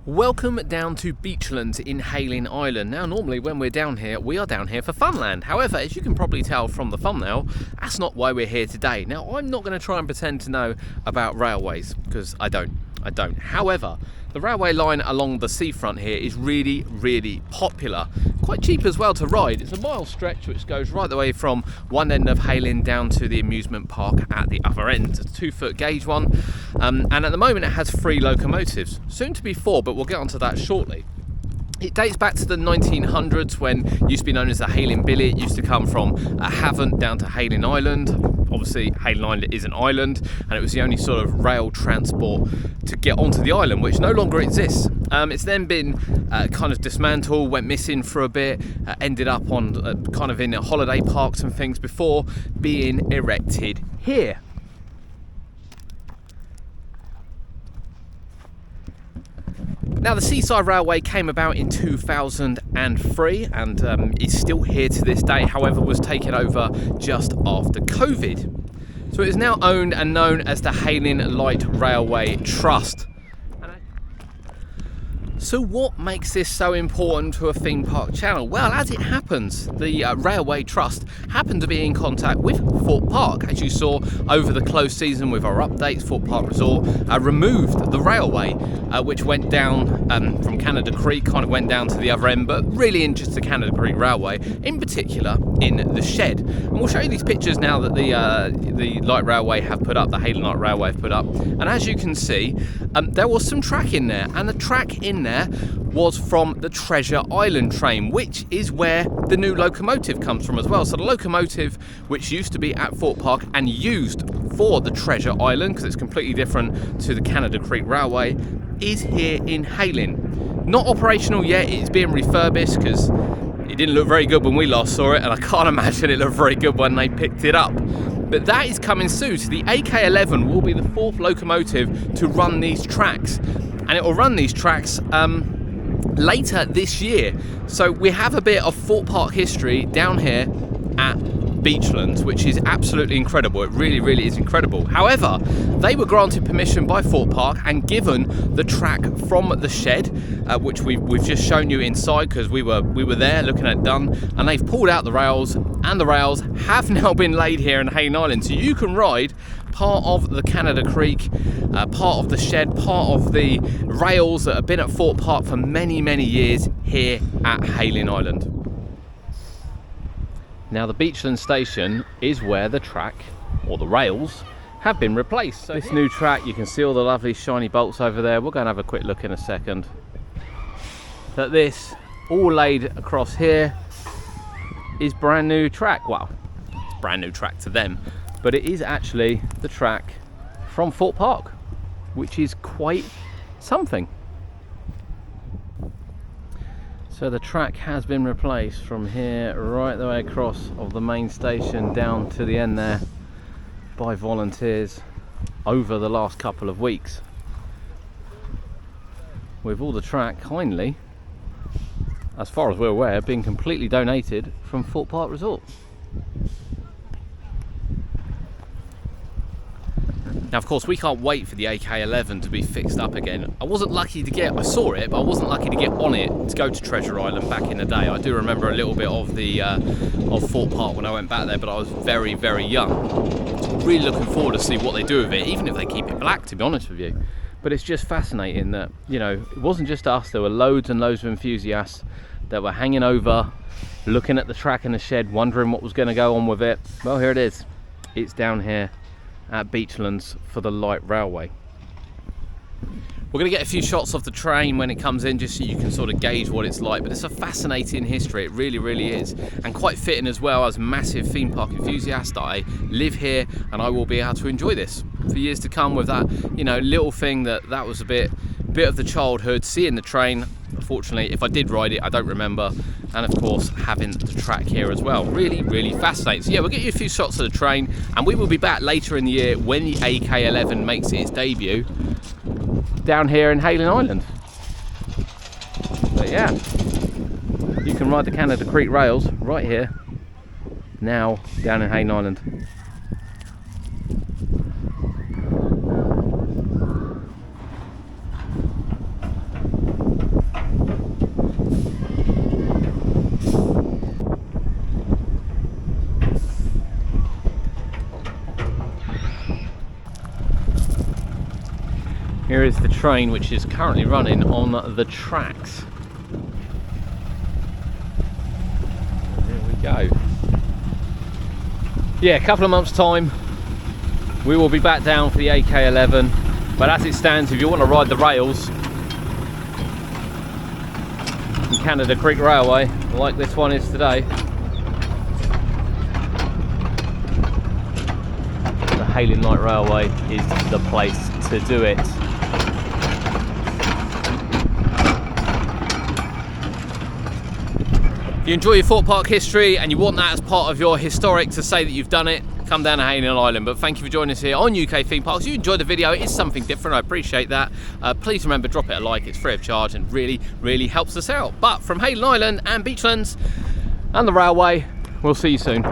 Welcome down to Beachlands in Hayling Island. Now normally when we're down here, we are down here for funland. However, as you can probably tell from the thumbnail, that's not why we're here today. Now I'm not going to try and pretend to know about railways, because I don't. However, the railway line along the seafront here is really popular. Quite cheap as well to ride. It's a mile stretch which goes right the way from one end of Hayling down to the amusement park at the other end. It's a 2-foot gauge one, and at the moment it has 3 locomotives. Soon to be 4, but we'll get onto that shortly. It dates back to the 1900s when it used to be known as the Hayling Billy. It used to come from Havant down to Hayling Island. Obviously, Hayling Island is an island, and it was the only sort of rail transport to get onto the island, which no longer exists. It's then been kind of dismantled, went missing for a bit, ended up on kind of in holiday parks and things before being erected here. Now the Seaside Railway came about in 2003 and is still here to this day, however was taken over just after COVID. So it is now owned and known as the Hayling Light Railway Trust. So what makes this so important to a theme park channel? Well, as it happens, the Railway Trust happened to be in contact with Thorpe Park. As you saw over the close season with our updates, Thorpe Park Resort removed the railway, which went down from Canada Creek, kind of went down to the other end, but really in just the Canada Creek Railway, in particular in the shed. And we'll show you these pictures now that the Light Railway have put up, the Hayling Light Railway have put up. And as you can see, there was some track in there, and the track in there was from the Treasure Island train, which is where the new locomotive comes from as well. So the locomotive, which used to be at Thorpe Park and used for the Treasure Island, because it's completely different to the Canada Creek Railway, is here in Hayling. Not operational yet, it's being refurbished because it didn't look very good when we last saw it, and I can't imagine it looked very good when they picked it up. But that is coming soon. So the AK11 will be the 4th locomotive to run these tracks, and it will run these tracks later this year. So we have a bit of Thorpe Park history down here at Beachlands, which is absolutely incredible. It really is incredible. However, they were granted permission by Thorpe Park and given the track from the shed, which we've just shown you inside because we were there looking at it done, and they've pulled out the rails, and the rails have now been laid here in Hayling Island, so you can ride part of the Canada Creek, part of the shed, part of the rails that have been at Thorpe Park for many years here at Hayling Island. Now the Beachlands station is where the track, or the rails, have been replaced. So this new track, you can see all the lovely shiny bolts over there. We're going to have a quick look in a second. But this, all laid across here, is brand new track. Well, it's brand new track to them, but it is actually the track from Thorpe Park, which is quite something. So the track has been replaced from here right the way across of the main station down to the end there by volunteers over the last couple of weeks, with all the track kindly, as far as we're aware, being completely donated from Thorpe Park Resort. Now, of course, we can't wait for the AK11 to be fixed up again. I wasn't lucky to get, I saw it, but I wasn't lucky to get on it to go to Treasure Island back in the day. I do remember a little bit of the of Thorpe Park when I went back there, but I was very young. So I'm really looking forward to see what they do with it, even if they keep it black, to be honest with you. But it's just fascinating that, you know, it wasn't just us. There were loads and loads of enthusiasts that were hanging over, looking at the track in the shed, wondering what was going to go on with it. Well, here it is. It's down here at Beachlands for the Light Railway. We're going to get a few shots of the train when it comes in, just so you can sort of gauge what it's like. But it's a fascinating history, it really is, and quite fitting as well. As a massive theme park enthusiast, I live here and I will be able to enjoy this for years to come with that, you know, little thing that was a bit of the childhood, seeing the train. Unfortunately, if I did ride it, I don't remember. And of course, having the track here as well. Really fascinating. So yeah, we'll get you a few shots of the train, and we will be back later in the year when the AK11 makes its debut down here in Hayling Island. But yeah, you can ride the Canada Creek rails right here now down in Hayling Island. Here is the train which is currently running on the tracks. There we go. Yeah, a couple of months' time we will be back down for the AK11, but as it stands, if you want to ride the rails in Canada Creek Railway like this one is today, the Hayling Light Railway is the place to do it. If you enjoy your Thorpe Park history and you want that as part of your historic to say that you've done it, come down to Hayling Island. But thank you for joining us here on UK Theme Parks. If you enjoyed the video, it is something different, I appreciate that. Please remember, drop it a like, it's free of charge and really helps us out. But from Hayling Island and Beachlands and the railway, we'll see you soon.